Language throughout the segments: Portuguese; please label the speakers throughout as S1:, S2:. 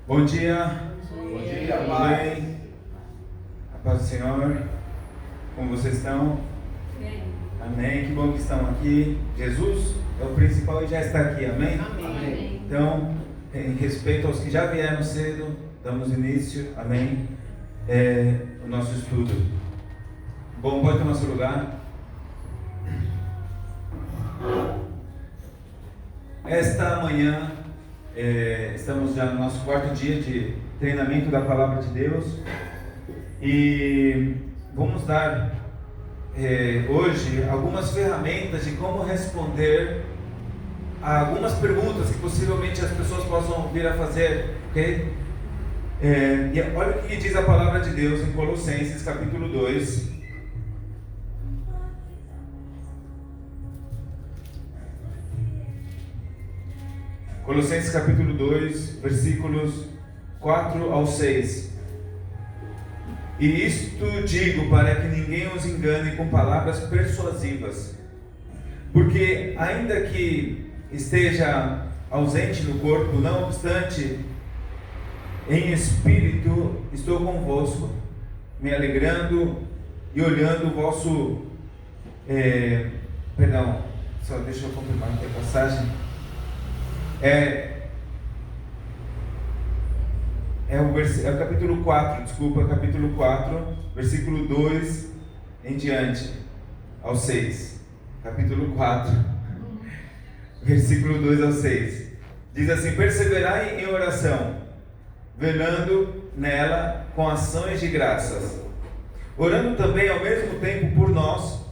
S1: Bom dia.
S2: Bom dia,
S1: Tudo
S2: Pai.
S1: bem? A paz do Senhor. Como vocês estão?
S3: Bem.
S1: Amém. Que bom que estão aqui. Jesus é o principal e já está aqui. Amém?
S3: Amém.
S1: Então, em respeito aos que já vieram cedo, damos início. Amém. O nosso estudo. Bom, pode tomar seu lugar. Esta manhã estamos já no nosso quarto dia de treinamento da Palavra de Deus e vamos dar hoje algumas ferramentas de como responder a algumas perguntas que possivelmente as pessoas possam vir a fazer, ok? E olha o que diz a Palavra de Deus em Colossenses capítulo 2. Colossenses capítulo 2, versículos 4 ao 6. E isto digo para que ninguém os engane com palavras persuasivas, porque ainda que esteja ausente no corpo, não obstante, em espírito estou convosco, me alegrando e olhando o vosso... só deixa eu confirmar aqui a passagem. É o capítulo 4, capítulo 4, versículo 2 em diante, ao 6. Capítulo 4, versículo 2 ao 6. Diz assim: perseverai em oração, velando nela com ações de graças, orando também ao mesmo tempo por nós,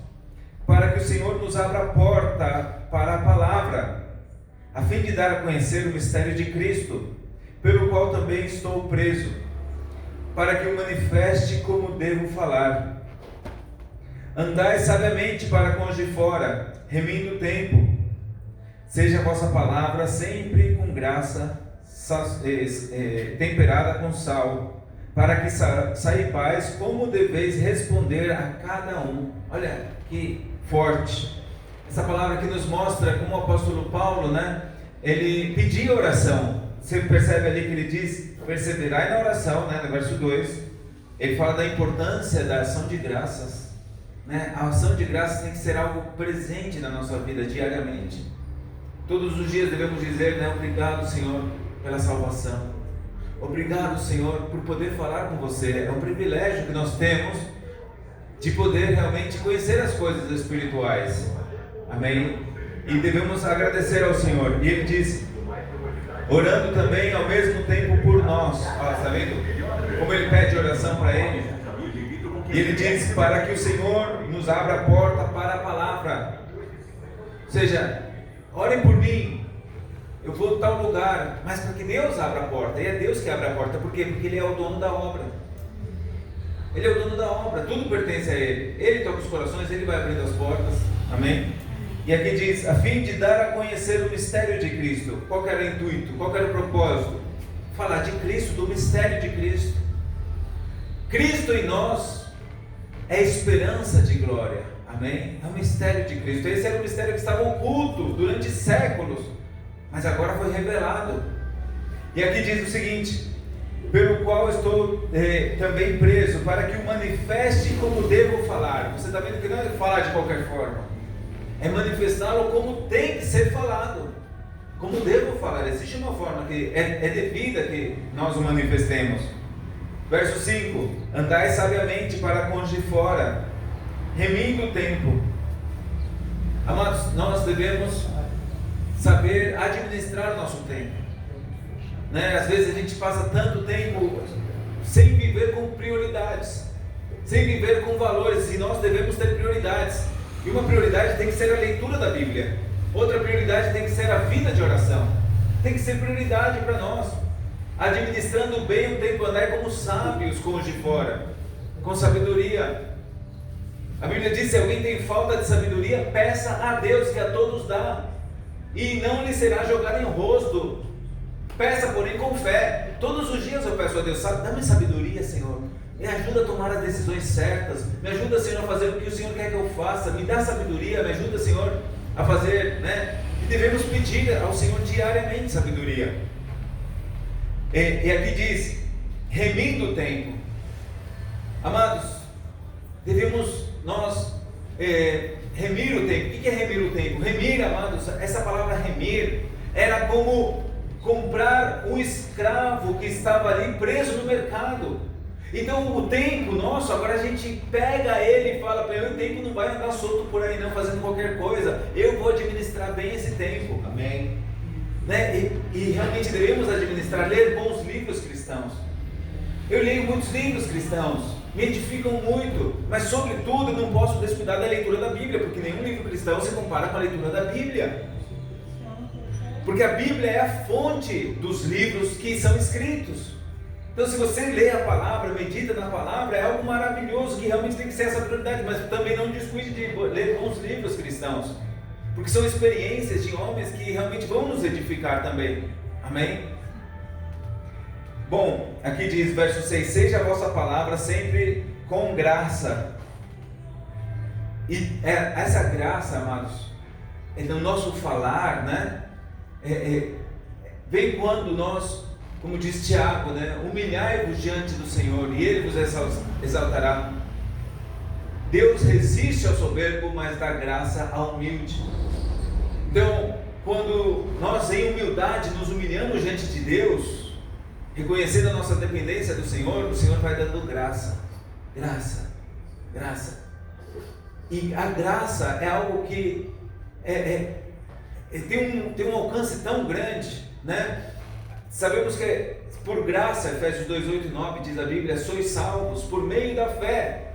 S1: para que o Senhor nos abra a porta para a palavra, a fim de dar a conhecer o mistério de Cristo, pelo qual também estou preso, para que o manifeste como devo falar. Andai sabiamente para com os de fora, remindo o tempo. Seja a vossa palavra sempre com graça, temperada com sal, para que saibais como deveis responder a cada um. Olha que forte. Essa palavra que nos mostra como o apóstolo Paulo, ele pedia oração. Você percebe ali que ele diz: perseverai na oração, no verso 2. Ele fala da importância da ação de graças, A ação de graças tem que ser algo presente na nossa vida diariamente. Todos os dias devemos dizer, obrigado, Senhor, pela salvação. Obrigado, Senhor, por poder falar com você. É um privilégio que nós temos de poder realmente conhecer as coisas espirituais. Amém? E devemos agradecer ao Senhor. E ele diz: orando também ao mesmo tempo por nós. Está vendo como ele pede oração para ele? E ele diz: para que o Senhor nos abra a porta para a palavra. Ou seja, orem por mim, eu vou a tal lugar, mas para que Deus abra a porta. E é Deus que abre a porta. Por quê? Porque Ele é o dono da obra. Ele é o dono da obra, tudo pertence a Ele. Ele toca os corações, Ele vai abrindo as portas. Amém? E aqui diz: a fim de dar a conhecer o mistério de Cristo. Qual era o intuito? Qual era o propósito? Falar de Cristo, do mistério de Cristo. Cristo em nós é esperança de glória. Amém? É o mistério de Cristo. Esse era o mistério que estava oculto durante séculos, mas agora foi revelado. E aqui diz o seguinte: pelo qual estou também preso, para que o manifeste como devo falar. Você está vendo que não é falar de qualquer forma, é manifestá-lo como tem que ser falado, como devo falar. Existe uma forma que é devida que nós o manifestemos. Verso 5: andai sabiamente para com os de fora, remindo o tempo. Amados, nós devemos saber administrar o nosso tempo. Às vezes a gente passa tanto tempo sem viver com prioridades, sem viver com valores, e nós devemos ter prioridades. E uma prioridade tem que ser a leitura da Bíblia. Outra prioridade tem que ser a vida de oração. Tem que ser prioridade para nós. Administrando bem o tempo, andar como sábios com os de fora, com sabedoria. A Bíblia diz: se alguém tem falta de sabedoria, peça a Deus, que a todos dá, e não lhe será jogado em rosto. Peça, porém, com fé. Todos os dias eu peço a Deus: dá-me sabedoria, Senhor. Me ajuda a tomar as decisões certas. Me ajuda, Senhor, a fazer o que o Senhor quer que eu faça. Me dá sabedoria. Me ajuda, Senhor, a fazer, E devemos pedir ao Senhor diariamente sabedoria. E aqui diz, remindo o tempo. Amados, devemos nós remir o tempo. O que é remir o tempo? Remir, amados, essa palavra remir era como comprar um escravo que estava ali preso no mercado. Então o tempo nosso, agora a gente pega ele e fala para ele: o tempo não vai andar solto por aí não, fazendo qualquer coisa, eu vou administrar bem esse tempo.
S2: Amém.
S1: Né? E realmente devemos administrar, ler bons livros cristãos. Eu leio muitos livros cristãos, me edificam muito, mas sobretudo eu não posso descuidar da leitura da Bíblia, porque nenhum livro cristão se compara com a leitura da Bíblia, porque a Bíblia é a fonte dos livros que são escritos. Então, se você lê a palavra, medita na palavra, é algo maravilhoso, que realmente tem que ser essa prioridade, mas também não descuide de ler bons livros cristãos, porque são experiências de homens que realmente vão nos edificar também. Amém? Bom, aqui diz, verso 6, seja a vossa palavra sempre com graça. E essa graça, amados, no nosso falar, né? Vem quando nós, como diz Tiago, né? Humilhai-vos diante do Senhor e Ele vos exaltará. Deus resiste ao soberbo, mas dá graça ao humilde. Então, quando nós em humildade nos humilhamos diante de Deus, reconhecendo a nossa dependência do Senhor, o Senhor vai dando graça, graça, graça. E a graça é algo que tem um alcance tão grande, né? Sabemos que por graça, Efésios 2, 8 e 9 diz a Bíblia, sois salvos por meio da fé.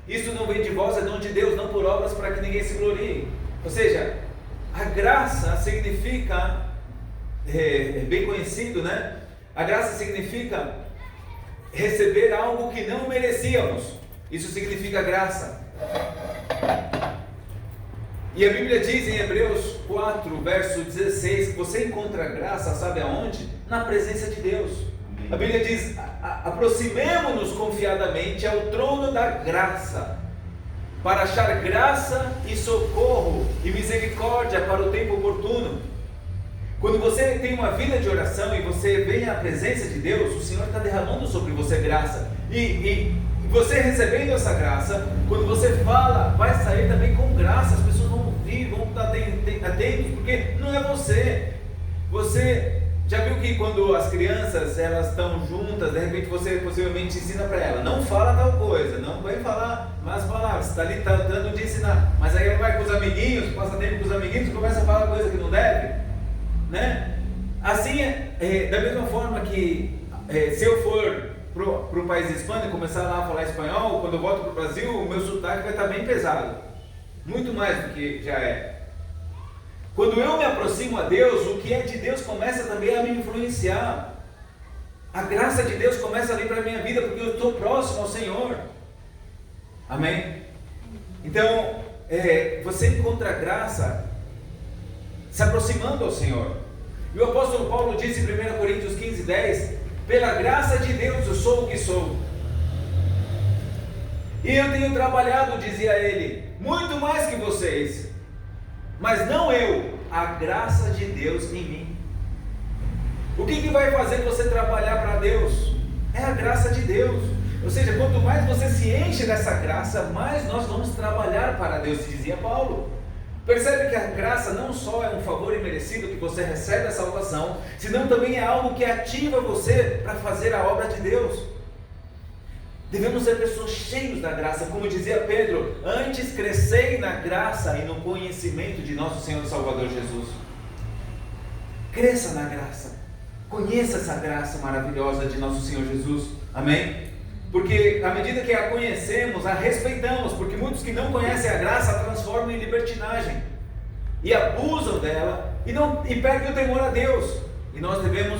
S1: Isso não vem de vós, é dom de Deus, não por obras para que ninguém se glorie. Ou seja, a graça significa, é bem conhecido, né? A graça significa receber algo que não merecíamos. Isso significa graça. E a Bíblia diz em Hebreus 4, verso 16, que você encontra graça, sabe aonde? Na presença de Deus. A Bíblia diz, aproximemo-nos confiadamente ao trono da graça, para achar graça e socorro e misericórdia para o tempo oportuno. Quando você tem uma vida de oração e você vem à presença de Deus, o Senhor está derramando sobre você graça. E você recebendo essa graça, quando você fala, vai sair também com graça. As pessoas vão ouvir, vão estar atentos, porque não é você. Você já viu que quando as crianças elas estão juntas, de repente você possivelmente ensina para ela, não fala tal coisa, não vai falar más palavras, está ali tratando de ensinar. Mas aí ela vai com os amiguinhos, passa tempo com os amiguinhos e começa a falar coisa que não deve. Né? Assim, da mesma forma que se eu for para o país Espanha e começar lá a falar espanhol, quando eu volto para o Brasil, o meu sotaque vai estar bem pesado, muito mais do que já é. Quando eu me aproximo a Deus, o que é de Deus começa também a me influenciar. A graça de Deus começa a vir para a minha vida, porque eu estou próximo ao Senhor. Amém? Então, você encontra graça se aproximando ao Senhor. E o apóstolo Paulo disse em 1 Coríntios 15, 10, pela graça de Deus eu sou o que sou. E eu tenho trabalhado, dizia ele, muito mais que vocês, mas não eu, a graça de Deus em mim. O que vai fazer você trabalhar para Deus? É a graça de Deus. Ou seja, quanto mais você se enche dessa graça, mais nós vamos trabalhar para Deus, dizia Paulo. Percebe que a graça não só é um favor imerecido que você recebe a salvação, senão também é algo que ativa você para fazer a obra de Deus. Devemos ser pessoas cheias da graça, como dizia Pedro, antes crescei na graça e no conhecimento de nosso Senhor e Salvador Jesus. Cresça na graça, conheça essa graça maravilhosa de nosso Senhor Jesus, amém? Porque à medida que a conhecemos, a respeitamos, porque muitos que não conhecem a graça a transformam em libertinagem e abusam dela e perdem o temor a Deus. E nós devemos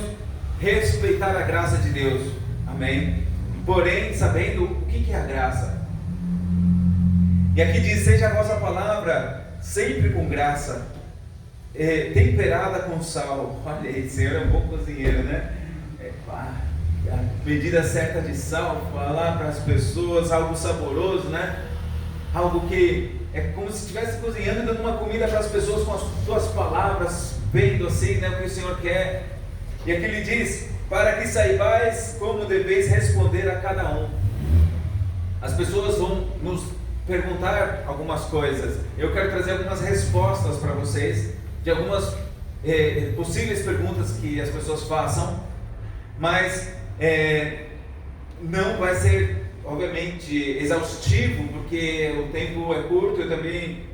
S1: respeitar a graça de Deus, amém? Porém, sabendo o que é a graça. E aqui diz, seja a vossa palavra sempre com graça, temperada com sal. Olha aí, o Senhor é um bom cozinheiro, né? A medida certa de sal, falar para as pessoas algo saboroso, né? Algo que é como se estivesse cozinhando e dando uma comida para as pessoas com as suas palavras, vendo assim, né, o que o Senhor quer. E aqui ele diz, para que saibais como deveis responder a cada um. As pessoas vão nos perguntar algumas coisas. Eu quero trazer algumas respostas para vocês de algumas possíveis perguntas que as pessoas façam, mas não vai ser, obviamente, exaustivo, porque o tempo é curto. Eu também,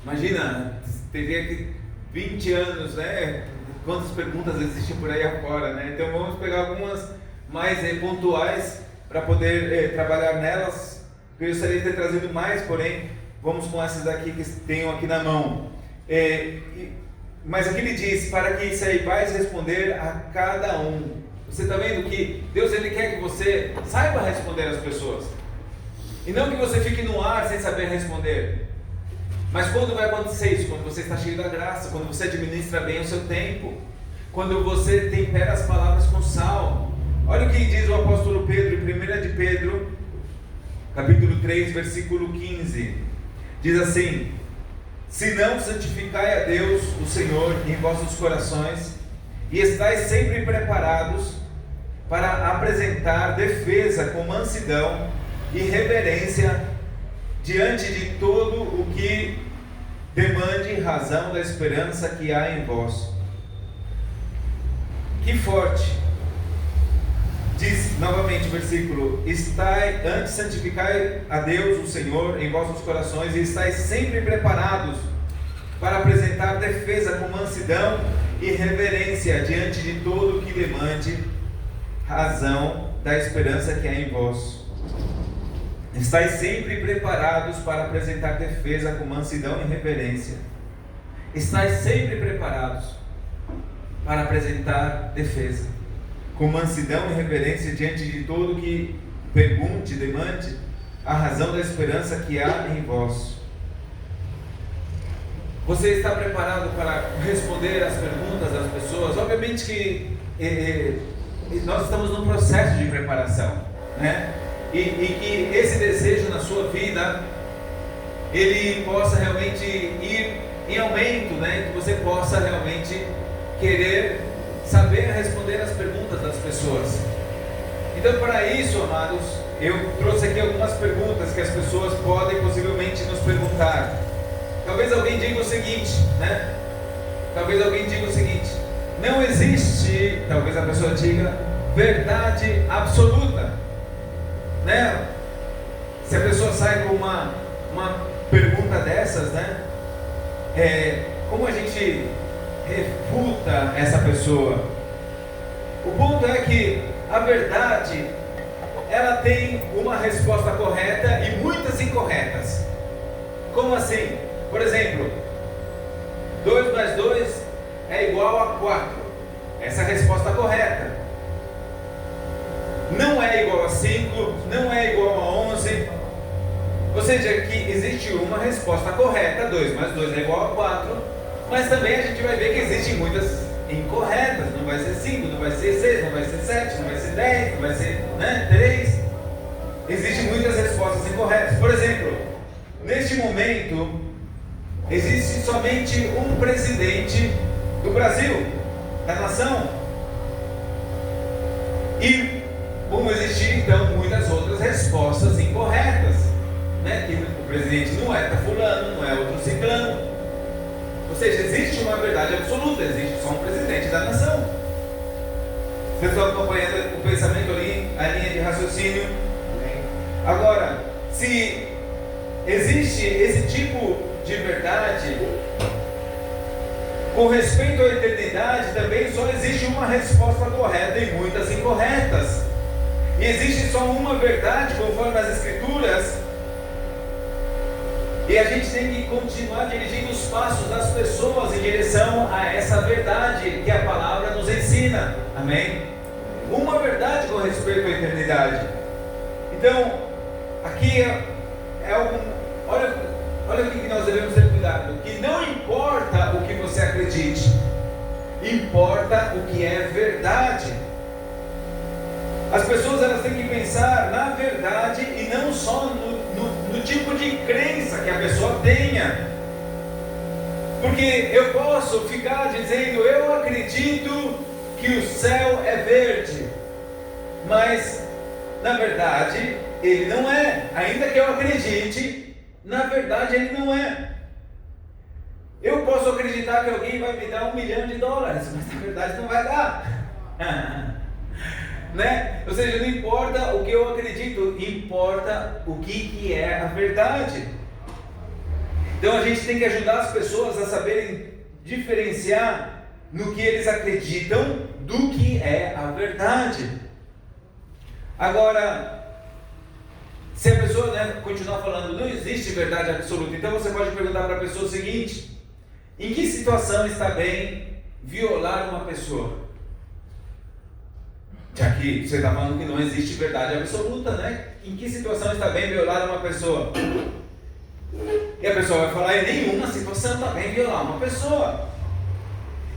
S1: imagina, teria que 20 anos, né? Quantas perguntas existem por aí afora, né? Então vamos pegar algumas mais pontuais para poder trabalhar nelas. Eu gostaria de ter trazido mais, porém vamos com essas daqui que tenho aqui na mão. Mas aqui ele diz: para que saibais responder a cada um. Você está vendo que Deus, ele quer que você saiba responder às pessoas, e não que você fique no ar sem saber responder. Mas quando vai acontecer isso? Quando você está cheio da graça, quando você administra bem o seu tempo, quando você tempera as palavras com sal. Olha o que diz o apóstolo Pedro em 1 de Pedro, capítulo 3, versículo 15. Diz assim: se não santificai a Deus, o Senhor, em vossos corações, e estáis sempre preparados para apresentar defesa com mansidão e reverência diante de todo o que demande razão da esperança que há em vós. Que forte! Diz novamente o versículo: antes santificai a Deus, o Senhor, em vossos corações, e estáis sempre preparados para apresentar defesa com mansidão e reverência diante de todo o que demande razão da esperança que há em vós. Estais sempre preparados para apresentar defesa com mansidão e reverência. Estais sempre preparados para apresentar defesa com mansidão e reverência diante de todo que pergunte, demande a razão da esperança que há em vós. Você está preparado para responder às perguntas das pessoas? Obviamente que nós estamos num processo de preparação, né? E que esse desejo na sua vida, ele possa realmente ir em aumento, né? Que você possa realmente querer saber responder as perguntas das pessoas. Então, para isso, amados, eu trouxe aqui algumas perguntas que as pessoas podem possivelmente nos perguntar. Talvez alguém diga o seguinte, né? Talvez alguém diga o seguinte: não existe, talvez a pessoa diga, verdade absoluta, né? Se a pessoa sai com uma pergunta dessas, né? Como a gente refuta essa pessoa? O ponto é que a verdade, ela tem uma resposta correta e muitas incorretas. Como assim? Por exemplo, 2 mais 2 é igual a 4. Essa é a resposta correta. Não é igual a 5, não é igual a 11. Ou seja, que existe uma resposta correta: 2 mais 2 é igual a 4. Mas também a gente vai ver que existem muitas incorretas. Não vai ser 5, não vai ser 6, não vai ser 7, não vai ser 10, não vai ser 3. Existem muitas respostas incorretas. Por exemplo, neste momento, existe somente um presidente do Brasil, da nação. E vão existir então muitas outras respostas incorretas, né? Que o presidente não é fulano, não é outro ciclano. Ou seja, existe uma verdade absoluta, existe só um presidente da nação. Vocês estão acompanhando o pensamento ali, a linha de raciocínio? Agora, se existe esse tipo de verdade, com respeito à eternidade, também só existe uma resposta correta e muitas incorretas. E existe só uma verdade, conforme as Escrituras. E a gente tem que continuar dirigindo os passos das pessoas em direção a essa verdade que a palavra nos ensina. Amém? Uma verdade com respeito à eternidade. Então, aqui é algum... Olha o que nós devemos ter cuidado. Que não importa o que você acredite, importa o que é verdade. As pessoas, elas têm que pensar na verdade e não só no tipo de crença que a pessoa tenha. Porque eu posso ficar dizendo: eu acredito que o céu é verde, mas na verdade ele não é. Ainda que eu acredite, na verdade ele não é. Eu posso acreditar que alguém vai me dar $1 milhão, mas na verdade não vai dar. Né? Ou seja, não importa o que eu acredito, importa o que é a verdade. Então a gente tem que ajudar as pessoas a saberem diferenciar no que eles acreditam do que é a verdade. Agora, se a pessoa, né, continuar falando, não existe verdade absoluta, então você pode perguntar para a pessoa o seguinte: em que situação está bem violar uma pessoa? Já que você está falando que não existe verdade absoluta, né? Em que situação está bem violar uma pessoa? E a pessoa vai falar: em nenhuma situação está bem violar uma pessoa.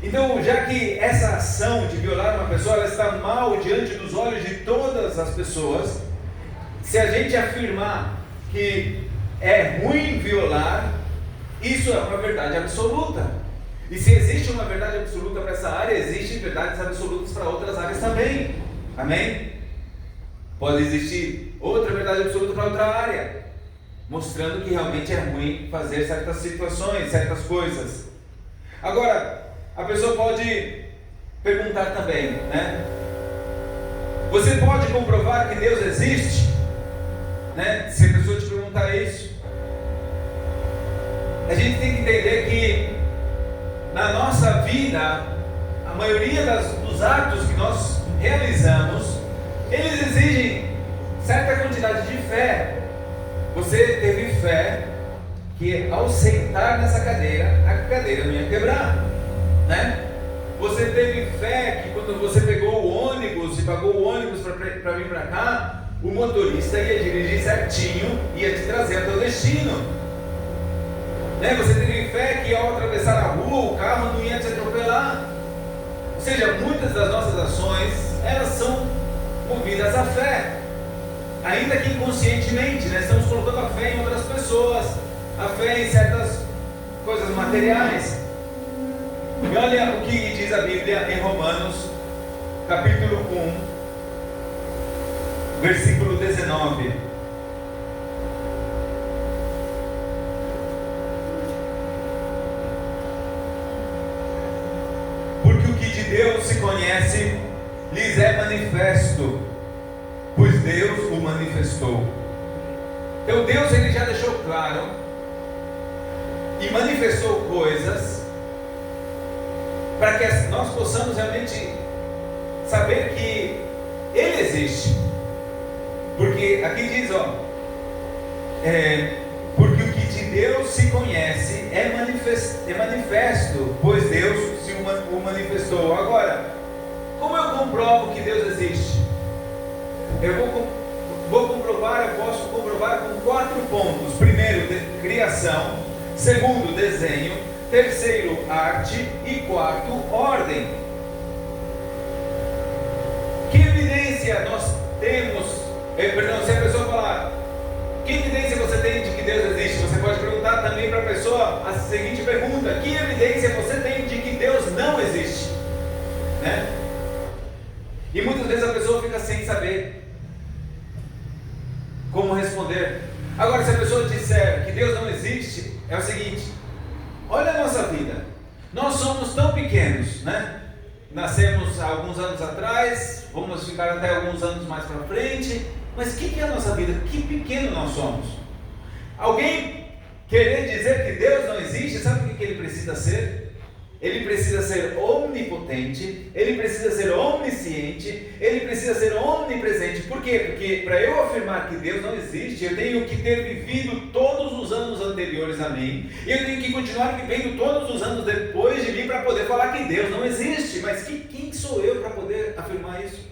S1: Então, já que essa ação de violar uma pessoa, ela está mal diante dos olhos de todas as pessoas, se a gente afirmar que é ruim violar, isso é uma verdade absoluta. E se existe uma verdade absoluta para essa área, existem verdades absolutas para outras áreas também. Amém? Pode existir outra verdade absoluta para outra área, mostrando que realmente é ruim fazer certas situações, certas coisas. Agora, a pessoa pode perguntar também, né? Você pode comprovar que Deus existe? Né? Se a pessoa te perguntar isso, a gente tem que entender que na nossa vida, a maioria dos atos que nós realizamos, eles exigem certa quantidade de fé. Você teve fé que ao sentar nessa cadeira, a cadeira não ia quebrar, né? Você teve fé que quando você pegou o ônibus e pagou o ônibus para vir para cá, o motorista ia dirigir certinho, ia te trazer ao teu destino, né? Você teve fé que ao atravessar a rua, o carro não ia te atropelar. Ou seja, muitas das nossas ações, elas são movidas à fé, ainda que inconscientemente, né? Estamos colocando a fé em outras pessoas, a fé em certas coisas materiais. E olha o que diz a Bíblia em Romanos, capítulo 1, versículo 19. Porque o que de Deus se conhece lhes é manifesto, pois Deus o manifestou. Então Deus, ele já deixou claro e manifestou coisas para que nós possamos realmente saber que Ele existe. Porque aqui diz, porque o que de Deus se conhece é manifesto, pois Deus o manifestou. Agora, como eu comprovo que Deus existe? Eu posso comprovar com 4 pontos. Primeiro, criação. Segundo, desenho. Terceiro, arte. E 4, ordem. Que evidência nós temos? Se a pessoa falar, que evidência você tem de que Deus existe? Você pode perguntar também para a pessoa a seguinte pergunta: que evidência você tem de que Deus não existe? Né? E muitas vezes a pessoa fica sem saber como responder. Agora, se a pessoa disser que Deus não existe, é o seguinte: olha a nossa vida. Nós somos tão pequenos, né? Nascemos há alguns anos atrás, vamos ficar até alguns anos mais para frente. Mas o que é a nossa vida? Que pequeno nós somos. Alguém querer dizer que Deus não existe, sabe o que ele precisa ser? Ele precisa ser onipotente, ele precisa ser onisciente, ele precisa ser onipresente. Por quê? Porque para eu afirmar que Deus não existe, eu tenho que ter vivido todos os anos anteriores a mim, e eu tenho que continuar vivendo todos os anos depois de mim para poder falar que Deus não existe. Mas quem sou eu para poder afirmar isso?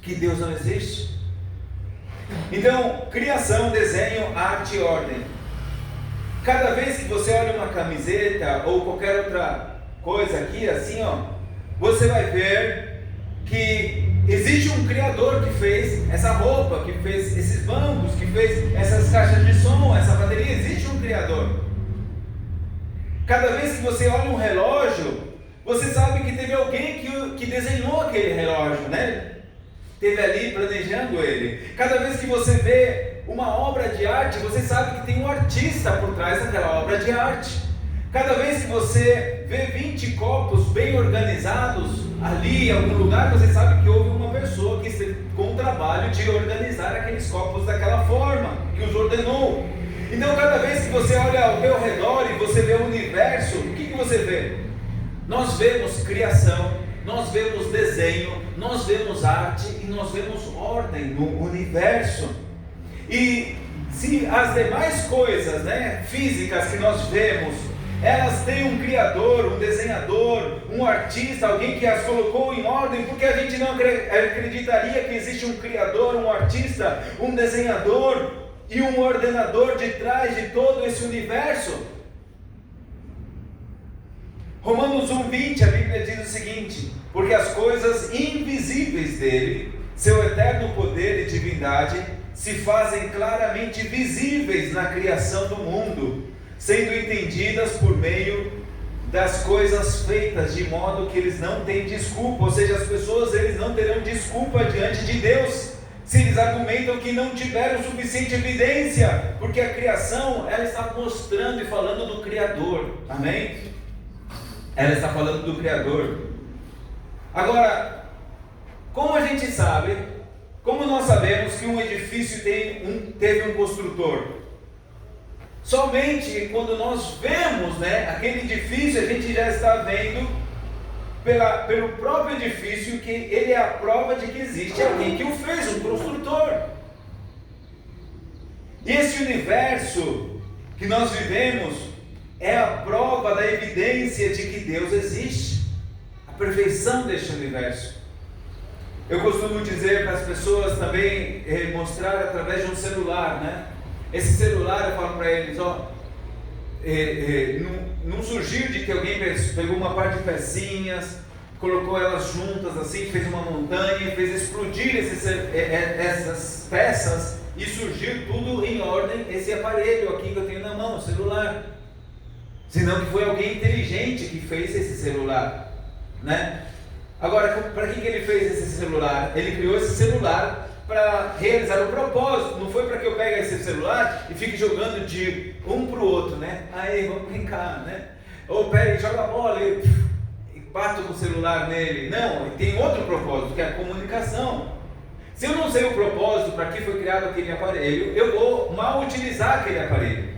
S1: Que Deus não existe? Então, criação, desenho, arte e ordem. Cada vez que você olha uma camiseta ou qualquer outra coisa aqui, assim, você vai ver que existe um criador que fez essa roupa, que fez esses bancos, que fez essas caixas de som, essa bateria. Existe um criador. Cada vez que você olha um relógio, Você sabe que teve alguém que desenhou aquele relógio, né? Teve ali planejando ele. Cada vez que você vê uma obra de arte, você sabe que tem um artista por trás daquela obra de arte. Cada vez que você vê 20 copos bem organizados ali em algum lugar, você sabe que houve uma pessoa que esteve com o trabalho de organizar aqueles copos daquela forma, que os ordenou. Então cada vez que você olha ao teu redor e você vê o universo, o que você vê? Nós vemos criação, nós vemos desenho, nós vemos arte e nós vemos ordem no universo. E se as demais coisas, físicas que nós vemos, elas têm um criador, um desenhador, um artista, alguém que as colocou em ordem, porque a gente não acreditaria que existe um criador, um artista, um desenhador e um ordenador de trás de todo esse universo? Romanos 1:20, a Bíblia diz o seguinte: porque as coisas invisíveis dele, seu eterno poder e divindade, se fazem claramente visíveis na criação do mundo, sendo entendidas por meio das coisas feitas, de modo que eles não têm desculpa. Ou seja, as pessoas, eles não terão desculpa diante de Deus, se eles argumentam que não tiveram suficiente evidência, porque a criação, ela está mostrando e falando do Criador, amém? Ela está falando do Criador. Agora, como a gente sabe, como nós sabemos que um edifício teve um construtor? Somente quando nós vemos, aquele edifício, a gente já está vendo pelo próprio edifício que ele é a prova de que existe alguém que o fez, um construtor. E esse universo que nós vivemos é a prova da evidência de que Deus existe, a perfeição deste universo. Eu costumo dizer para as pessoas também, mostrar através de um celular, Esse celular, eu falo para eles, não surgiu de que alguém pegou uma parte de pecinhas, colocou elas juntas assim, fez uma montanha, fez explodir essas peças e surgiu tudo em ordem, esse aparelho aqui que eu tenho na mão, o celular. Senão que foi alguém inteligente que fez esse celular, Agora, para que ele fez esse celular? Ele criou esse celular para realizar o propósito. Não foi para que eu pegue esse celular e fique jogando de um para o outro, Aí, vamos brincar, Ou pega e joga a bola e bato com o celular nele. Não, tem outro propósito, que é a comunicação. Se eu não sei o propósito para que foi criado aquele aparelho, eu vou mal utilizar aquele aparelho.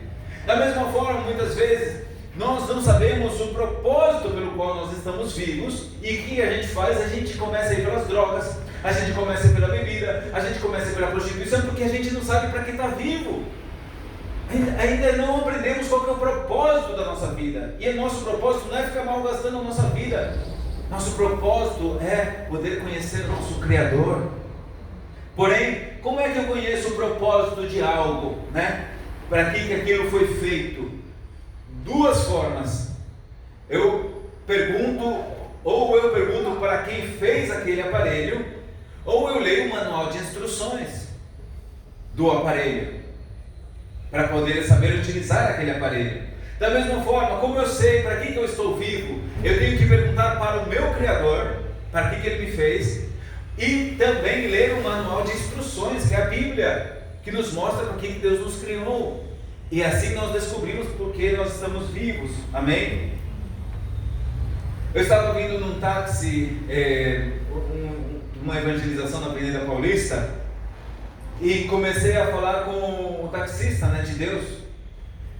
S1: Da mesma forma, muitas vezes, nós não sabemos o propósito pelo qual nós estamos vivos, e o que a gente faz? A gente começa a ir pelas drogas, a gente começa a ir pela bebida, a gente começa a ir pela prostituição, porque a gente não sabe para que está vivo. Ainda não aprendemos qual que é o propósito da nossa vida, e o nosso propósito não é ficar malgastando a nossa vida. Nosso propósito é poder conhecer o nosso Criador. Porém, como é que eu conheço o propósito de algo, Para que aquilo foi feito? Duas formas. Eu pergunto para quem fez aquele aparelho, ou eu leio o manual de instruções do aparelho, para poder saber utilizar aquele aparelho. Da mesma forma, como eu sei para que eu estou vivo, eu tenho que perguntar para o meu Criador, para que ele me fez, e também ler o manual de instruções, que é a Bíblia, que nos mostra para que Deus nos criou. E assim nós descobrimos porque nós estamos vivos, amém? Eu estava vindo num táxi, uma evangelização na Avenida Paulista, e comecei a falar com o taxista, de Deus.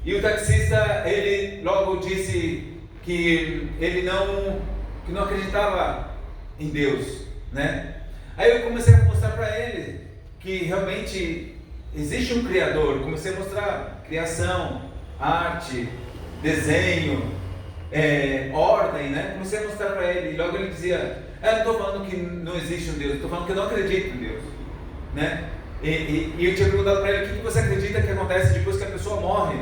S1: E o taxista, ele logo disse que ele não acreditava em Deus, Aí eu comecei a mostrar para ele que realmente existe um Criador. Comecei a mostrar criação, arte, desenho, ordem, Comecei a mostrar para ele, e logo ele dizia: eu não estou falando que não existe um Deus, estou falando que eu não acredito em Deus, E eu tinha perguntado para ele: o que você acredita que acontece depois que a pessoa morre,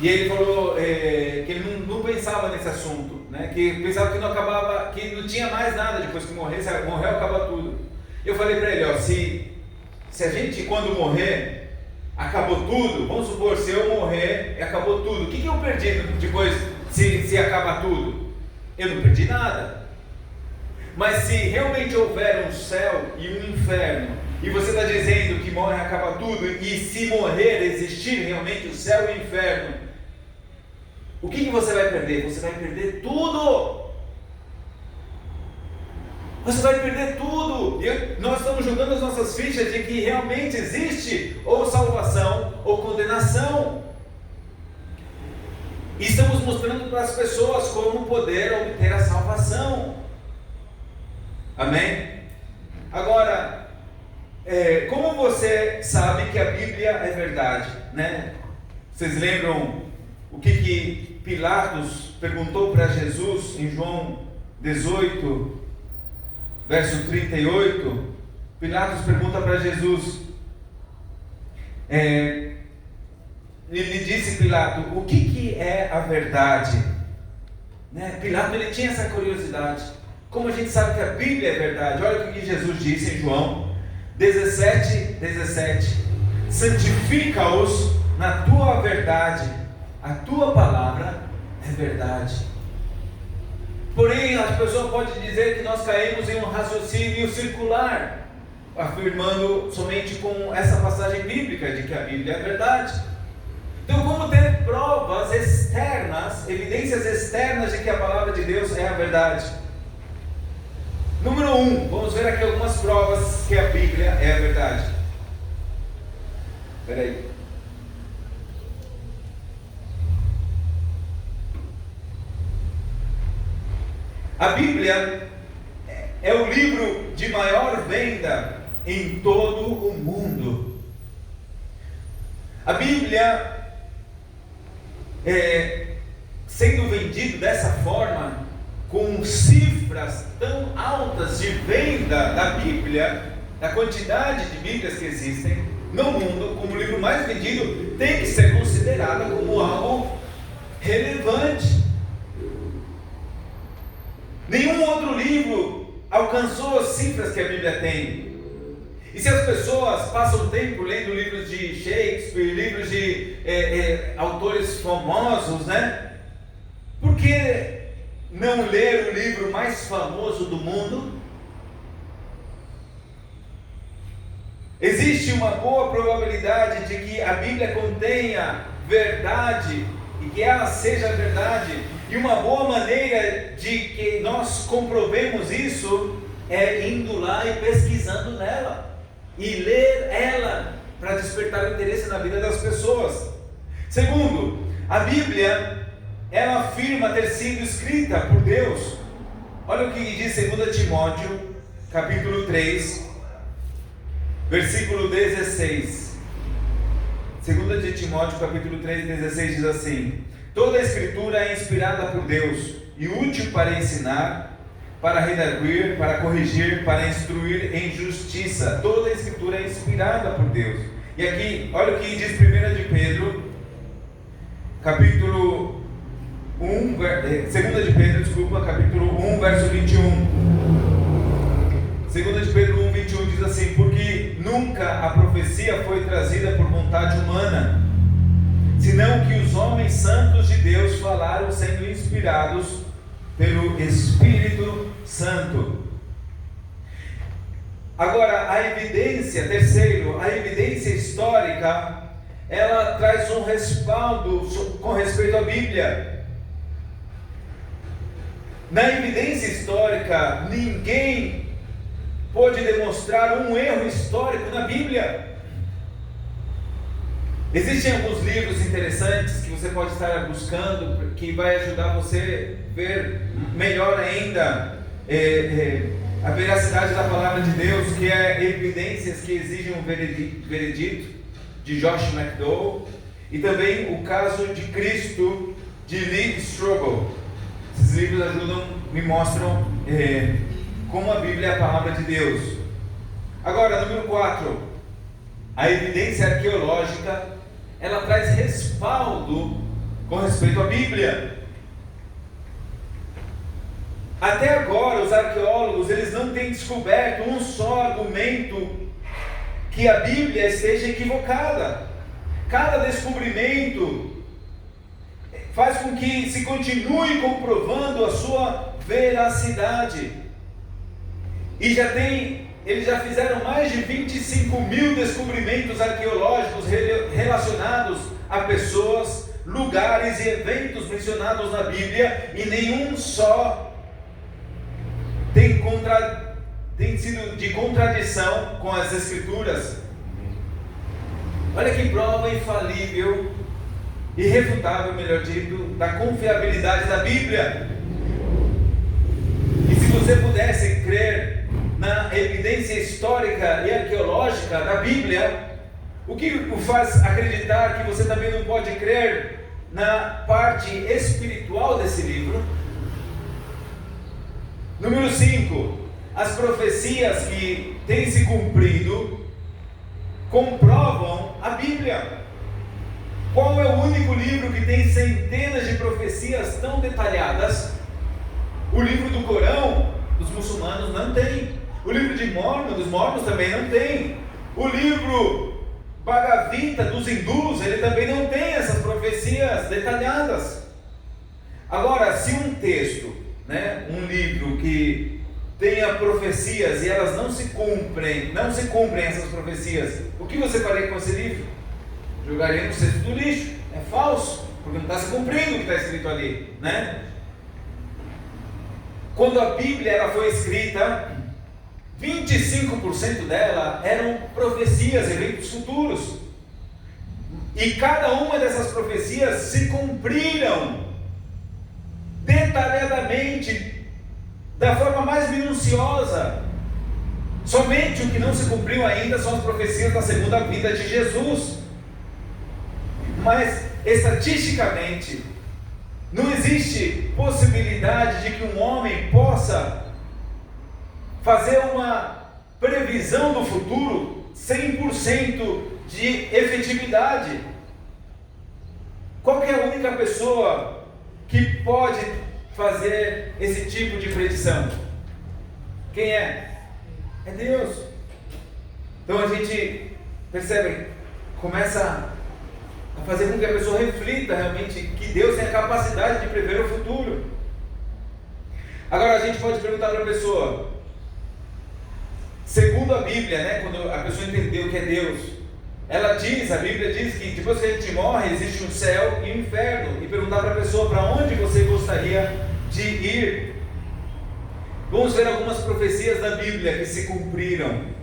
S1: E ele falou que ele não pensava nesse assunto, Que pensava que não acabava, que não tinha mais nada depois que morresse, morreu, acaba tudo. Eu falei para ele: se a gente, quando morrer, acabou tudo, vamos supor, se eu morrer, acabou tudo, o que eu perdi depois, se acaba tudo? eu não perdi nada. Mas se realmente houver um céu e um inferno, e você está dizendo que morre acaba tudo, e se morrer existir realmente o céu e o inferno, o que você vai perder? Você vai perder tudo. Você vai perder tudo. E nós estamos jogando as nossas fichas de que realmente existe ou salvação ou condenação. E estamos mostrando para as pessoas como poder obter a salvação. Amém? Agora, como você sabe que a Bíblia é verdade, né? Vocês lembram o que Pilatos perguntou para Jesus em João 18, verso 38? Pilatos pergunta para Jesus, ele disse, Pilato, o que é a verdade? Né? Pilato, ele tinha essa curiosidade. Como a gente sabe que a Bíblia é verdade? Olha o que Jesus disse em João 17:17. Santifica-os na tua verdade, a tua palavra é verdade. Porém, a pessoa pode dizer que nós caímos em um raciocínio circular, afirmando somente com essa passagem bíblica de que a Bíblia é verdade. Então, como ter provas externas, evidências externas de que a palavra de Deus é a verdade? Número 1, vamos ver aqui algumas provas que a Bíblia é a verdade. Espera aí. A Bíblia é o livro de maior venda em todo o mundo. A Bíblia, sendo vendido dessa forma, com cifras tão altas de venda da Bíblia, da quantidade de Bíblias que existem no mundo, como o livro mais vendido, tem que ser considerado como algo relevante. Nenhum outro livro alcançou as cifras que a Bíblia tem. E se as pessoas passam tempo lendo livros de Shakespeare, livros de autores famosos, né? Por que não ler o livro mais famoso do mundo? Existe uma boa probabilidade de que a Bíblia contenha verdade e que ela seja verdade. E uma boa maneira de que nós comprovemos isso é indo lá e pesquisando nela e ler ela para despertar o interesse na vida das pessoas. Segundo, a Bíblia, ela afirma ter sido escrita por Deus. Olha o que diz 2 Timóteo, capítulo 3, versículo 16. 2 Timóteo, capítulo 3, 16 diz assim: toda a escritura é inspirada por Deus e útil para ensinar, para redarguir, para corrigir, para instruir em justiça. Toda a escritura é inspirada por Deus. E aqui, olha o que diz 1 de Pedro, capítulo 2 de Pedro, capítulo 1, verso 21. 2 de Pedro 1, 21 diz assim: porque nunca a profecia foi trazida por vontade humana, senão que os homens santos de Deus falaram sendo inspirados pelo Espírito Santo. Agora, a evidência, terceiro, a evidência histórica, ela traz um respaldo com respeito à Bíblia. Na evidência histórica, ninguém pôde demonstrar um erro histórico na Bíblia. Existem alguns livros interessantes que você pode estar buscando, que vai ajudar você a ver melhor ainda a veracidade da palavra de Deus, que é Evidências que Exigem um Veredito, de Josh McDowell, e também O Caso de Cristo, de Lee Strobel. Esses livros me mostram como a Bíblia é a palavra de Deus. Agora, número 4, a evidência arqueológica, ela traz respaldo com respeito à Bíblia. Até agora, os arqueólogos, eles não têm descoberto um só argumento que a Bíblia esteja equivocada. Cada descobrimento faz com que se continue comprovando a sua veracidade. E eles já fizeram mais de 25 mil descobrimentos arqueológicos relacionados a pessoas, lugares e eventos mencionados na Bíblia, e nenhum só tem sido de contradição com as Escrituras. Olha que prova infalível, irrefutável, melhor dito, da confiabilidade da Bíblia. E se você pudesse crer na evidência histórica e arqueológica da Bíblia, o que o faz acreditar que você também não pode crer na parte espiritual desse livro? Número 5. As profecias que têm se cumprido comprovam a Bíblia. Qual é o único livro que tem centenas de profecias tão detalhadas? O livro do Corão, dos muçulmanos, não tem. O livro de Mórmon, dos mormons, também não tem. O livro Bhagavad Gita, dos hindus, ele também não tem essas profecias detalhadas. Agora, se um texto, um livro que tenha profecias e elas não se cumprem essas profecias, o que você faria com esse livro? Jogaria no cesto do lixo. É falso, porque não está se cumprindo o que está escrito ali, Quando a Bíblia ela foi escrita, 25% dela eram profecias, eventos futuros, e cada uma dessas profecias se cumpriram detalhadamente, da forma mais minuciosa. Somente o que não se cumpriu ainda são as profecias da segunda vinda de Jesus. Mas estatisticamente não existe possibilidade de que um homem possa fazer uma previsão do futuro 100% de efetividade. Qual que é a única pessoa que pode fazer esse tipo de predição? Quem é? É Deus. Então a gente percebe, começa a fazer com que a pessoa reflita realmente que Deus tem a capacidade de prever o futuro. Agora a gente pode perguntar para a pessoa, segundo a Bíblia, quando a pessoa entendeu o que é Deus, a Bíblia diz que depois que a gente morre, existe um céu e um inferno, e perguntar para a pessoa para onde você gostaria de ir. Vamos ver algumas profecias da Bíblia que se cumpriram.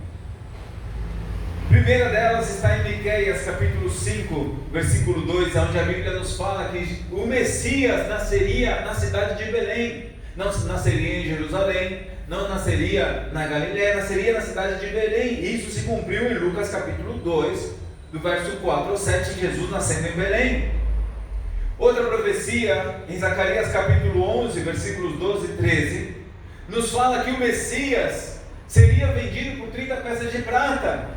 S1: A primeira delas está em Miqueias capítulo 5, versículo 2, onde a Bíblia nos fala que o Messias nasceria na cidade de Belém, não nasceria em Jerusalém, não nasceria na Galiléia, nasceria na cidade de Belém. E isso se cumpriu em Lucas capítulo 2, do verso 4 ao 7, Jesus nascendo em Belém. Outra profecia, em Zacarias capítulo 11, versículos 12 e 13, nos fala que o Messias seria vendido por 30 peças de prata.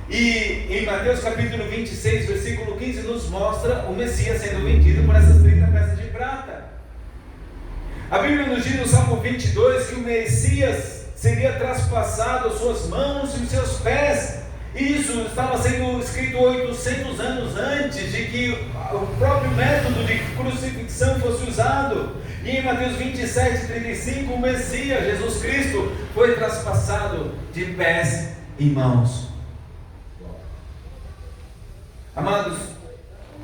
S1: E em Mateus capítulo 26, versículo 15, nos mostra o Messias sendo vendido por essas 30 peças de prata. A Bíblia nos diz no Salmo 22 que o Messias seria traspassado as suas mãos e os seus pés. Isso estava sendo escrito 800 anos antes de que o próprio método de crucifixão fosse usado. E em Mateus 27, 35, o Messias, Jesus Cristo, foi traspassado de pés e mãos. Amados,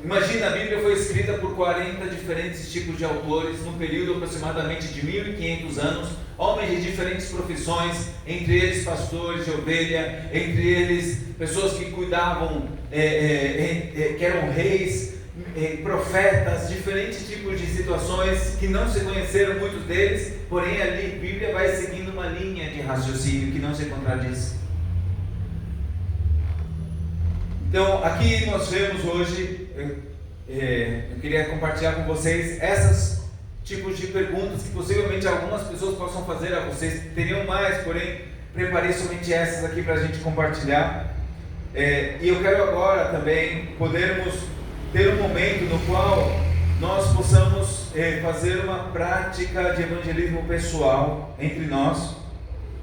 S1: imagina, a Bíblia foi escrita por 40 diferentes tipos de autores, num período aproximadamente de 1500 anos, homens de diferentes profissões, entre eles pastores de ovelha, entre eles pessoas que cuidavam, que eram reis, profetas, diferentes tipos de situações que não se conheceram, muitos deles, porém ali a Bíblia vai seguindo uma linha de raciocínio que não se contradiz. Então, aqui nós vemos hoje, eu queria compartilhar com vocês esses tipos de perguntas que possivelmente algumas pessoas possam fazer a vocês. Teriam mais, porém, preparei somente essas aqui para a gente compartilhar. E eu quero agora também podermos ter um momento no qual nós possamos fazer uma prática de evangelismo pessoal entre nós.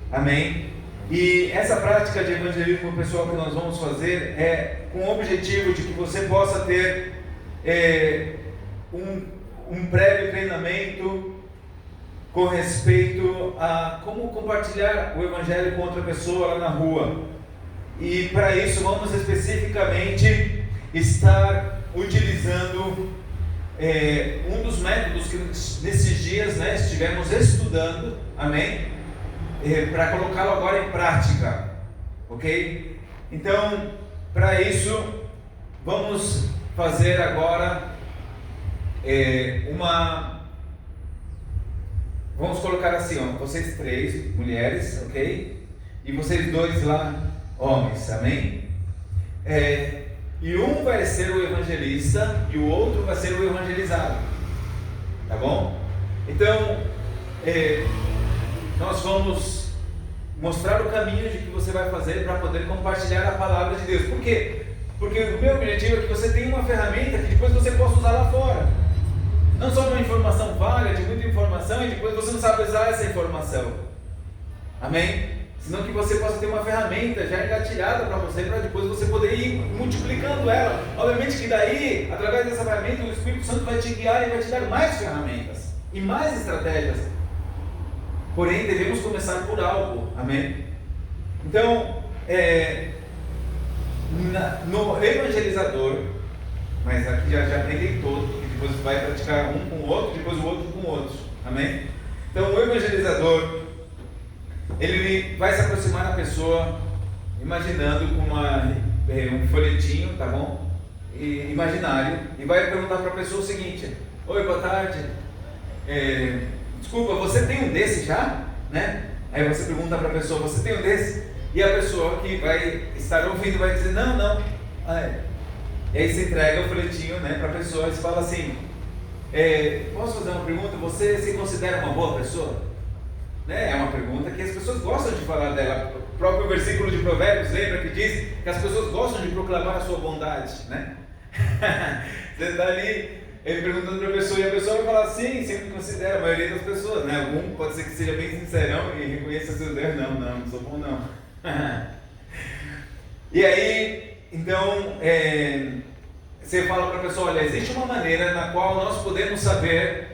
S1: Amém? E essa prática de evangelismo pessoal que nós vamos fazer é com o objetivo de que você possa ter um prévio treinamento com respeito a como compartilhar o Evangelho com outra pessoa lá na rua. E para isso vamos especificamente estar utilizando um dos métodos que nesses dias, né, estivemos estudando, amém? Para colocá-lo agora em prática, ok? Então, para isso, vamos fazer agora vamos colocar assim, ó, vocês 3 mulheres, ok? E vocês 2 lá, homens, amém? E um vai ser o evangelista e o outro vai ser o evangelizado, tá bom? Então, nós vamos mostrar o caminho de que você vai fazer para poder compartilhar a palavra de Deus. Por quê? Porque o meu objetivo é que você tenha uma ferramenta que depois você possa usar lá fora. Não só uma informação vaga, de muita informação, e depois você não sabe usar essa informação. Amém? Senão que você possa ter uma ferramenta já engatilhada para depois você poder ir multiplicando ela. Obviamente que daí, através dessa ferramenta, o Espírito Santo vai te guiar e vai te dar mais ferramentas e mais estratégias. Porém, devemos começar por algo. Amém? Então, no evangelizador, mas aqui já aprendi todo, porque depois você vai praticar um com o outro, depois o outro com o outro. Amém? Então, o evangelizador, ele vai se aproximar da pessoa imaginando com um folhetinho, tá bom? Imaginário, e vai perguntar para a pessoa o seguinte: oi, boa tarde, desculpa, você tem um desse já? Né? Aí você pergunta para a pessoa: você tem um desse? E a pessoa que vai estar ouvindo vai dizer: não. E aí você entrega o folhetinho, né, para a pessoa e você fala assim: posso fazer uma pergunta? Você se considera uma boa pessoa? Né? É uma pergunta que as pessoas gostam de falar dela. O próprio versículo de Provérbios lembra que diz que as pessoas gostam de proclamar a sua bondade, né? Você está ali perguntando para a pessoa e a pessoa vai falar: sim, sempre considera. A maioria das pessoas, né? Algum pode ser que seja bem sincerão e reconheça seus erros. Não sou bom não. E aí, então, você fala para a pessoa: olha, existe uma maneira na qual nós podemos saber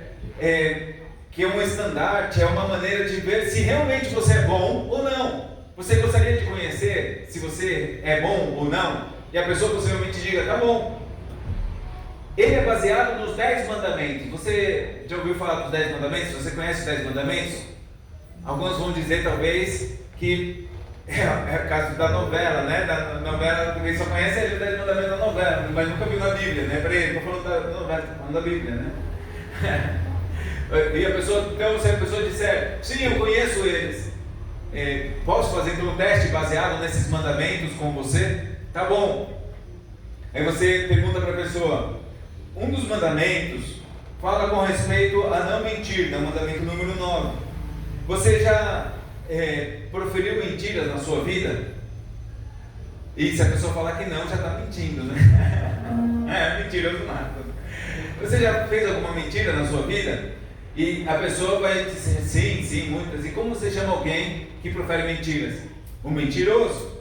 S1: que é um estandarte, é uma maneira de ver se realmente você é bom ou não. Você gostaria de conhecer se você é bom ou não? E a pessoa possivelmente diga: tá bom. Ele é baseado nos 10 mandamentos. Você já ouviu falar dos 10 mandamentos? Você conhece os 10 mandamentos? Alguns vão dizer talvez que é o caso da novela, né? Da novela, porque só conhece os 10 mandamentos da novela, mas nunca viu na Bíblia, né? Peraí, estou falando da novela, estou falando da Bíblia, né? E a pessoa, então, se a pessoa disser: sim, eu conheço eles, posso fazer então um teste baseado nesses mandamentos com você? Tá bom. Aí você pergunta para a pessoa: um dos mandamentos fala com respeito a não mentir, é o mandamento número 9. Você já proferiu mentiras na sua vida? E se a pessoa falar que não, já está mentindo, né? Mentiroso nada. Você já fez alguma mentira na sua vida? E a pessoa vai dizer: sim, muitas. E como você chama alguém que profere mentiras? Um mentiroso.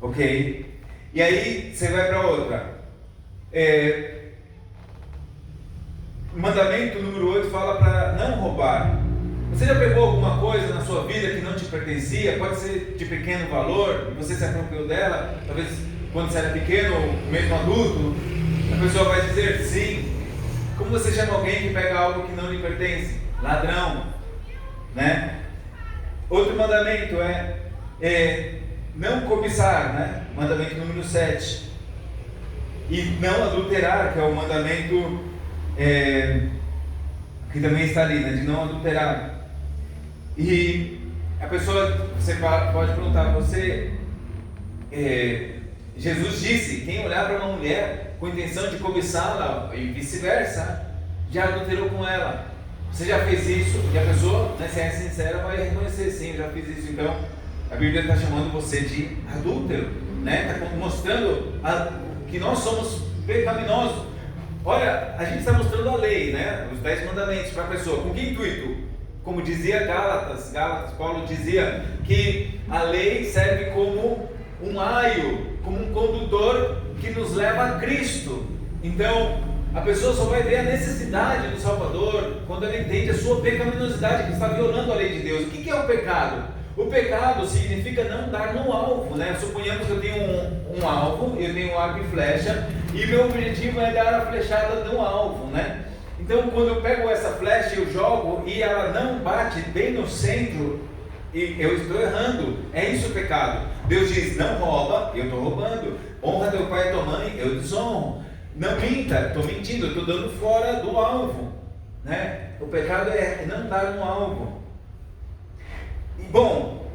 S1: Ok? E aí você vai para outra. Mandamento número 8 fala para não roubar. Você já pegou alguma coisa na sua vida que não te pertencia? Pode ser de pequeno valor, e você se apropriou dela, talvez quando você era pequeno ou mesmo adulto. A pessoa vai dizer: sim. Como você chama alguém que pega algo que não lhe pertence? Ladrão, né? Outro mandamento é não cobiçar, né? Mandamento número 7. E não adulterar, que é o mandamento que também está ali, né? De não adulterar. E a pessoa, você pode perguntar: Jesus disse: quem olhar para uma mulher com intenção de cobiçá-la e vice-versa, já adulterou com ela. Você já fez isso? E a pessoa, né, se é sincera, vai reconhecer: sim, eu já fiz isso. Então, a Bíblia está chamando você de adúltero, né? Está mostrando que nós somos pecaminosos. Olha, a gente está mostrando a lei, né? Os 10 mandamentos para a pessoa. Com que intuito? Como dizia Gálatas, Paulo dizia que a lei serve como um aio, como um condutor que nos leva a Cristo. Então, A pessoa só vai ver a necessidade do Salvador quando ela entende a sua pecaminosidade, que está violando a lei de Deus. O que é o pecado? O pecado significa não dar no alvo, né? Suponhamos que eu tenho um alvo, eu tenho um arco e flecha, e meu objetivo é dar a flechada no alvo, né? Então, quando eu pego essa flecha e eu jogo e ela não bate bem no centro, e eu estou errando. É isso o pecado. Deus diz: não rouba, eu estou roubando. Honra teu pai e tua mãe, eu desonro. Não minta, estou mentindo, estou dando fora do alvo, né? O pecado é não dar no alvo. E, bom,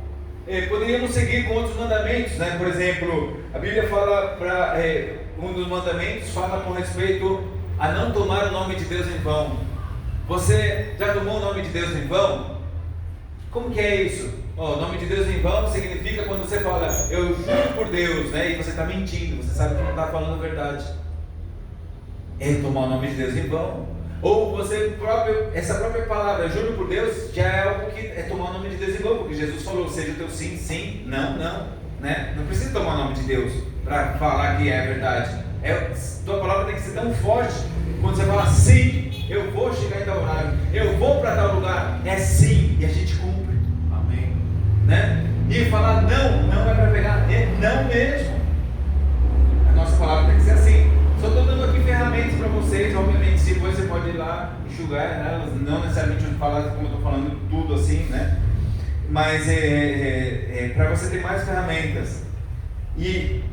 S1: poderíamos seguir com outros mandamentos, né? Por exemplo, a Bíblia fala um dos mandamentos fala com respeito a não tomar o nome de Deus em vão. Você já tomou o nome de Deus em vão? Como que é isso? O nome de Deus em vão significa quando você fala, eu juro por Deus, né? E você está mentindo, você sabe que não está falando a verdade. É tomar o nome de Deus em vão. Ou essa própria palavra, juro por Deus, já é algo que é tomar o nome de Deus em vão, porque Jesus falou, seja o teu sim, sim, não, não, né? Não precisa tomar o nome de Deus para falar que é verdade. Tua palavra tem que ser tão forte, quando você fala sim, eu vou chegar em tal horário, eu vou para tal lugar, é sim, e a gente cumpre. Amém. Né? E falar não, não é para pegar, é não mesmo. A nossa palavra tem que ser assim. Só estou dando aqui ferramentas para vocês, obviamente depois você pode ir lá enxugar, né? Não necessariamente falar como eu estou falando tudo assim, né? Mas para você ter mais ferramentas. E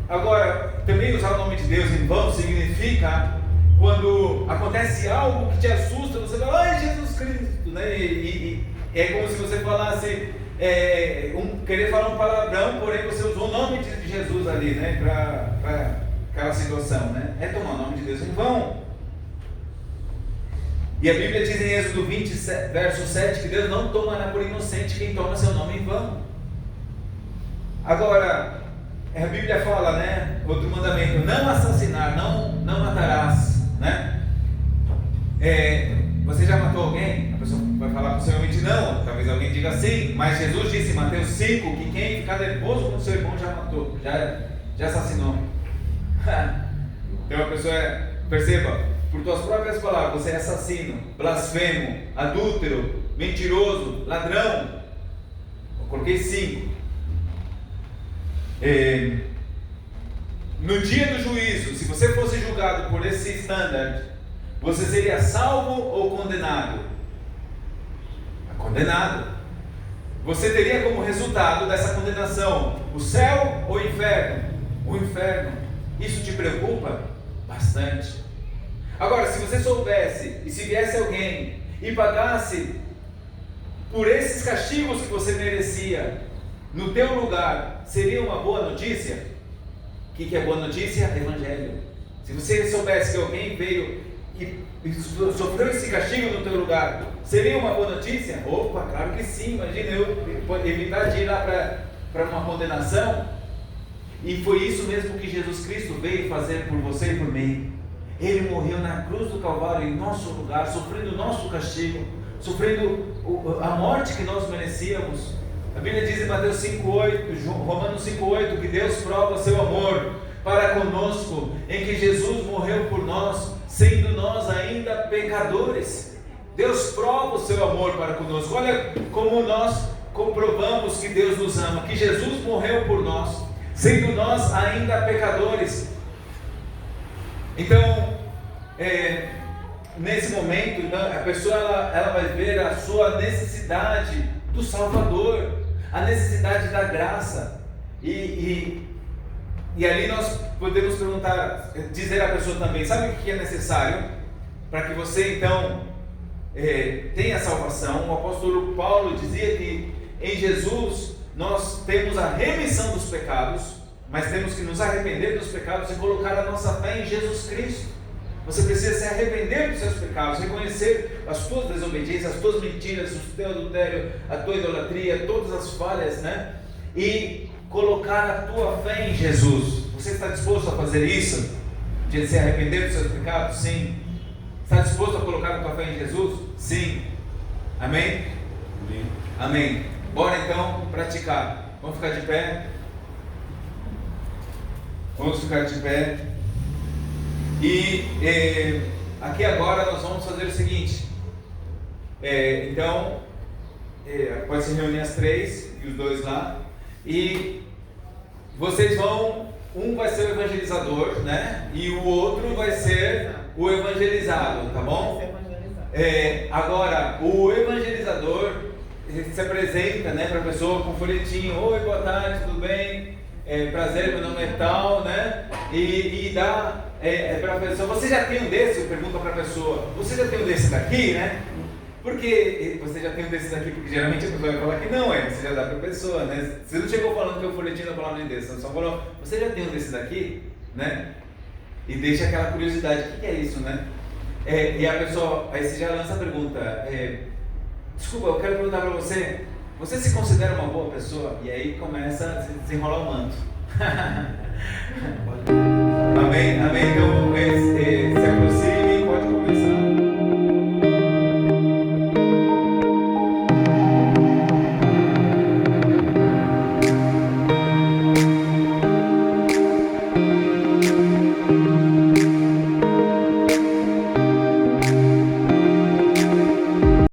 S1: agora, também usar o nome de Deus em vão significa quando acontece algo que te assusta, você fala, ai Jesus Cristo, né? E é como se você falasse, querer falar um palavrão, porém você usou o nome de Jesus ali, né? Para aquela situação, né? É tomar o nome de Deus em vão. E a Bíblia diz em Êxodo 20, verso 7, que Deus não tomará por inocente quem toma seu nome em vão. Agora, a Bíblia fala, né? Outro mandamento, não assassinar, não matarás, né? Você já matou alguém? A pessoa vai falar possivelmente não, talvez alguém diga sim, mas Jesus disse em Mateus 5 que quem ficar nervoso com o seu irmão já matou, já assassinou. Então a pessoa perceba, por tuas próprias palavras, você é assassino, blasfemo, adúltero, mentiroso, ladrão. Eu coloquei 5. No dia do juízo, se você fosse julgado por esse standard, você seria salvo ou condenado? Condenado. Você teria como resultado dessa condenação o céu ou o inferno? O inferno. Isso te preocupa? Bastante. Agora, se você soubesse, e se viesse alguém e pagasse por esses castigos que você merecia no teu lugar, seria uma boa notícia? O que é boa notícia? Evangelho. Se você soubesse que alguém veio e sofreu esse castigo no teu lugar, seria uma boa notícia? Opa, claro que sim. Imagina eu evitar de ir lá para uma condenação. E foi isso mesmo que Jesus Cristo veio fazer por você e por mim. Ele morreu na cruz do Calvário em nosso lugar, sofrendo o nosso castigo, sofrendo a morte que nós merecíamos. A Bíblia diz em Mateus 5,8, Romanos 5,8, que Deus prova seu amor para conosco, em que Jesus morreu por nós, sendo nós ainda pecadores. Deus prova o seu amor para conosco. Olha como nós comprovamos que Deus nos ama, que Jesus morreu por nós, sendo nós ainda pecadores. Então, nesse momento, a pessoa ela vai ver a sua necessidade do Salvador, a necessidade da graça, e ali nós podemos perguntar, dizer à pessoa também, sabe o que é necessário para que você então tenha salvação? O apóstolo Paulo dizia que em Jesus nós temos a remissão dos pecados, mas temos que nos arrepender dos pecados e colocar a nossa fé em Jesus Cristo. Você precisa se arrepender dos seus pecados, reconhecer as tuas desobediências, as tuas mentiras, o teu adultério, a tua idolatria, todas as falhas, né? E colocar a tua fé em Jesus. Você está disposto a fazer isso? De se arrepender dos seus pecados? Sim. Está disposto a colocar a tua fé em Jesus? Sim. Amém? Amém. Amém. Bora então praticar. Vamos ficar de pé. Vamos ficar de pé. E aqui agora nós vamos fazer o seguinte. Então, pode se reunir as 3 e os 2 lá. E vocês vão, um vai ser o evangelizador, né? E o outro vai ser o evangelizado, tá bom? Agora, o evangelizador se apresenta, né, para a pessoa com folhetinho. Oi, boa tarde, tudo bem? Prazer, meu nome é tal, né? E dá para a pessoa. Você já tem um desse? Eu pergunto para a pessoa. Você já tem um desse daqui, né? Porque você já tem um desses aqui, porque geralmente a pessoa vai falar que não você já dá para a pessoa, né? Você não chegou falando que é o folhetinho da palavra de Deus, você só falou, você já tem um desses daqui, né? E deixa aquela curiosidade, o que é isso, né? E a pessoa, aí você já lança a pergunta, desculpa, eu quero perguntar para você, você se considera uma boa pessoa? E aí começa a desenrolar o manto. Amém? Então,